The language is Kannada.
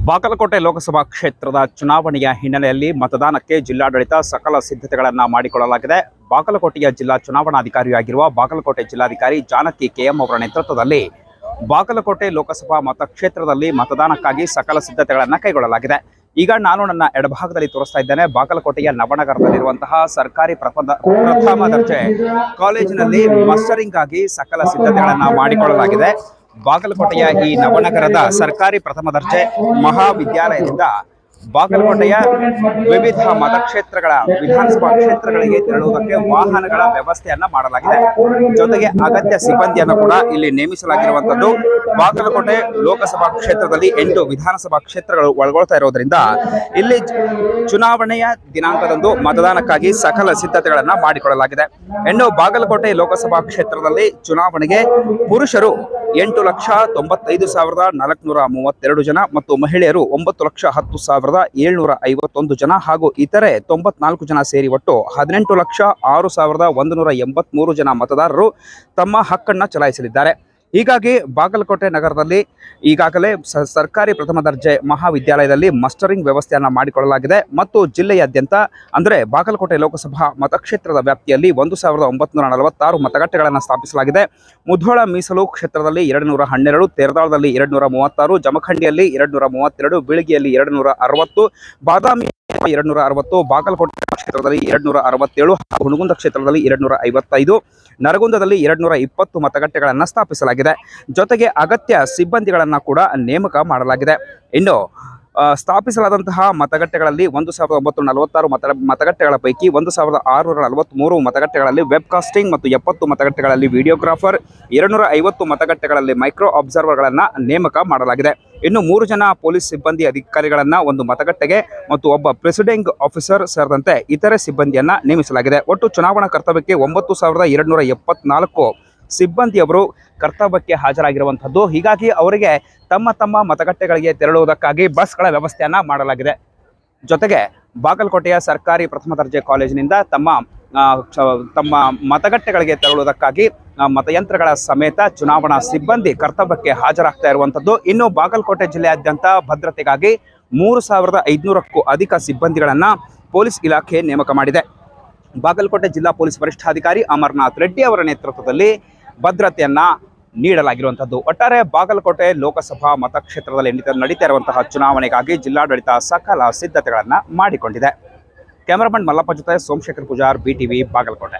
ಬಾಗಲಕೋಟೆ ಲೋಕಸಭಾ ಕ್ಷೇತ್ರದ ಚುನಾವಣೆಯ ಹಿನ್ನೆಲೆಯಲ್ಲಿ ಮತದಾನಕ್ಕೆ ಜಿಲ್ಲಾಡಳಿತ ಸಕಲ ಸಿದ್ಧತೆಗಳನ್ನು ಮಾಡಿಕೊಳ್ಳಲಾಗಿದೆ. ಬಾಗಲಕೋಟೆಯ ಜಿಲ್ಲಾ ಚುನಾವಣಾಧಿಕಾರಿಯಾಗಿರುವ ಬಾಗಲಕೋಟೆ ಜಿಲ್ಲಾಧಿಕಾರಿ ಜಾನಕಿ ಕೆಎಂ ಅವರ ನೇತೃತ್ವದಲ್ಲಿ ಬಾಗಲಕೋಟೆ ಲೋಕಸಭಾ ಮತಕ್ಷೇತ್ರದಲ್ಲಿ ಮತದಾನಕ್ಕಾಗಿ ಸಕಲ ಸಿದ್ಧತೆಗಳನ್ನು ಕೈಗೊಳ್ಳಲಾಗಿದೆ. ಈಗ ನಾನು ನನ್ನ ಎಡಭಾಗದಲ್ಲಿ ತೋರಿಸ್ತಾ ಇದ್ದೇನೆ. ಬಾಗಲಕೋಟೆಯ ನವನಗರದಲ್ಲಿರುವಂತಹ ಸರ್ಕಾರಿ ಪ್ರಥಮ ದರ್ಜೆ ಕಾಲೇಜಿನಲ್ಲಿ ಮಸ್ಟರಿಂಗ್ ಆಗಿ ಸಕಲ ಸಿದ್ಧತೆಗಳನ್ನು ಮಾಡಿಕೊಳ್ಳಲಾಗಿದೆ. ಬಾಗಲಕೋಟೆಯ ಈ ನವನಗರದ ಸರ್ಕಾರಿ ಪ್ರಥಮ ದರ್ಜೆ ಮಹಾವಿದ್ಯಾಲಯದಿಂದ ಬಾಗಲಕೋಟೆಯ ವಿವಿಧ ಮತಕ್ಷೇತ್ರಗಳ ವಿಧಾನಸಭಾ ಕ್ಷೇತ್ರಗಳಿಗೆ ತೆರಳುವುದಕ್ಕೆ ವಾಹನಗಳ ವ್ಯವಸ್ಥೆಯನ್ನ ಮಾಡಲಾಗಿದೆ. ಜೊತೆಗೆ ಅಗತ್ಯ ಸಿಬ್ಬಂದಿಯನ್ನು ಕೂಡ ಇಲ್ಲಿ ನೇಮಿಸಲಾಗಿರುವಂತದ್ದು. ಬಾಗಲಕೋಟೆ ಲೋಕಸಭಾ ಕ್ಷೇತ್ರದಲ್ಲಿ 8 ವಿಧಾನಸಭಾ ಕ್ಷೇತ್ರಗಳು ಒಳಗೊಳ್ತಾ ಇರೋದ್ರಿಂದ ಇಲ್ಲಿ ಚುನಾವಣೆಯ ದಿನಾಂಕದಂದು ಮತದಾನಕ್ಕಾಗಿ ಸಕಲ ಸಿದ್ಧತೆಗಳನ್ನ ಮಾಡಿಕೊಳ್ಳಲಾಗಿದೆ. ಇನ್ನು ಬಾಗಲಕೋಟೆ ಲೋಕಸಭಾ ಕ್ಷೇತ್ರದಲ್ಲಿ ಚುನಾವಣೆಗೆ ಪುರುಷರು 8,95,432 ಜನ ಮತ್ತು ಮಹಿಳೆಯರು 9,10,751 ಜನ ಹಾಗೂ ಇತರೆ 94 ಜನ ಸೇರಿ ಒಟ್ಟು 18,06,183 ಜನ ಮತದಾರರು ತಮ್ಮ ಹಕ್ಕನ್ನು ಚಲಾಯಿಸಲಿದ್ದಾರೆ. ಹೀಗಾಗಿ ಬಾಗಲಕೋಟೆ ನಗರದಲ್ಲಿ ಈಗಾಗಲೇ ಸರ್ಕಾರಿ ಪ್ರಥಮ ದರ್ಜೆ ಮಹಾವಿದ್ಯಾಲಯದಲ್ಲಿ ಮಸ್ಟರಿಂಗ್ ವ್ಯವಸ್ಥೆಯನ್ನು ಮಾಡಿಕೊಳ್ಳಲಾಗಿದೆ ಮತ್ತು ಜಿಲ್ಲೆಯಾದ್ಯಂತ ಅಂದರೆ ಬಾಗಲಕೋಟೆ ಲೋಕಸಭಾ ಮತಕ್ಷೇತ್ರದ ವ್ಯಾಪ್ತಿಯಲ್ಲಿ 1,946 ಮತಗಟ್ಟೆಗಳನ್ನು ಸ್ಥಾಪಿಸಲಾಗಿದೆ. ಮುಧೋಳ ಮೀಸಲು ಕ್ಷೇತ್ರದಲ್ಲಿ 212, ತೇರದಾಳದಲ್ಲಿ 236, ಜಮಖಂಡಿಯಲ್ಲಿ 232, ಬೀಳಗಿಯಲ್ಲಿ 260, ಬಾದಾಮಿ 260, ಬಾಗಲಕೋಟೆ ಕ್ಷೇತ್ರದಲ್ಲಿ 267, ಹುಣಗುಂದ ಕ್ಷೇತ್ರದಲ್ಲಿ 255, ನರಗುಂದದಲ್ಲಿ 220 ಮತಗಟ್ಟೆಗಳನ್ನು ಸ್ಥಾಪಿಸಲಾಗಿದೆ. ಜೊತೆಗೆ ಅಗತ್ಯ ಸಿಬ್ಬಂದಿಗಳನ್ನು ಕೂಡ ನೇಮಕ ಮಾಡಲಾಗಿದೆ. ಇನ್ನು ಸ್ಥಾಪಿಸಲಾದಂತಹ ಮತಗಟ್ಟೆಗಳಲ್ಲಿ 1,946 ಮತಗಟ್ಟೆಗಳ ಪೈಕಿ 1,643 ಮತಗಟ್ಟೆಗಳಲ್ಲಿ ವೆಬ್ಕಾಸ್ಟಿಂಗ್ ಮತ್ತು 70 ಮತಗಟ್ಟೆಗಳಲ್ಲಿ ವಿಡಿಯೋಗ್ರಾಫರ್, 250 ಮತಗಟ್ಟೆಗಳಲ್ಲಿ ಮೈಕ್ರೋ ಅಬ್ಸರ್ವರ್ಗಳನ್ನು ನೇಮಕ ಮಾಡಲಾಗಿದೆ. ಇನ್ನು 3 ಜನ ಪೊಲೀಸ್ ಸಿಬ್ಬಂದಿ ಅಧಿಕಾರಿಗಳನ್ನು ಒಂದು ಮತಗಟ್ಟೆಗೆ ಮತ್ತು ಒಬ್ಬ ಪ್ರೆಸಿಡಿಂಗ್ ಆಫೀಸರ್ ಸೇರಿದಂತೆ ಇತರೆ ಸಿಬ್ಬಂದಿಯನ್ನ ನೇಮಿಸಲಾಗಿದೆ. ಒಟ್ಟು ಚುನಾವಣಾ ಕರ್ತವ್ಯಕ್ಕೆ 9,274 ಸಿಬ್ಬಂದಿಯವರು ಕರ್ತವ್ಯಕ್ಕೆ ಹಾಜರಾಗಿರುವಂಥದ್ದು. ಹೀಗಾಗಿ ಅವರಿಗೆ ತಮ್ಮ ತಮ್ಮ ಮತಗಟ್ಟೆಗಳಿಗೆ ತೆರಳುವುದಕ್ಕಾಗಿ ಬಸ್ಗಳ ವ್ಯವಸ್ಥೆಯನ್ನ ಮಾಡಲಾಗಿದೆ. ಜೊತೆಗೆ ಬಾಗಲಕೋಟೆಯ ಸರ್ಕಾರಿ ಪ್ರಥಮ ದರ್ಜೆ ಕಾಲೇಜಿನಿಂದ ತಮ್ಮ ಮತಗಟ್ಟೆಗಳಿಗೆ ತೆರಳುವುದಕ್ಕಾಗಿ ಮತಯಂತ್ರಗಳ ಸಮೇತ ಚುನಾವಣಾ ಸಿಬ್ಬಂದಿ ಕರ್ತವ್ಯಕ್ಕೆ ಹಾಜರಾಗ್ತಾ ಇರುವಂಥದ್ದು. ಇನ್ನು ಬಾಗಲಕೋಟೆ ಜಿಲ್ಲೆಯಾದ್ಯಂತ ಭದ್ರತೆಗಾಗಿ 3,500ಕ್ಕೂ ಅಧಿಕ ಸಿಬ್ಬಂದಿಗಳನ್ನು ಪೊಲೀಸ್ ಇಲಾಖೆ ನೇಮಕ ಮಾಡಿದೆ. ಬಾಗಲಕೋಟೆ ಜಿಲ್ಲಾ ಪೊಲೀಸ್ ವರಿಷ್ಠಾಧಿಕಾರಿ ಅಮರನಾಥ್ ರೆಡ್ಡಿ ಅವರ ನೇತೃತ್ವದಲ್ಲಿ ಭದ್ರತೆಯನ್ನ ನೀಡಲಾಗಿರುವಂಥದ್ದು. ಒಟ್ಟಾರೆ ಬಾಗಲಕೋಟೆ ಲೋಕಸಭಾ ಮತಕ್ಷೇತ್ರದಲ್ಲಿ ನಡೀತಾ ಇರುವಂತಹ ಚುನಾವಣೆಗಾಗಿ ಜಿಲ್ಲಾಡಳಿತ ಸಕಲ ಸಿದ್ಧತೆಗಳನ್ನು ಮಾಡಿಕೊಂಡಿದೆ. ಕ್ಯಾಮರಾಮನ್ ಮಲ್ಲಪ್ಪ ಜೊತೆ ಸೋಮಶೇಖರ್ ಪೂಜಾರ್, BTV, ಬಾಗಲಕೋಟೆ.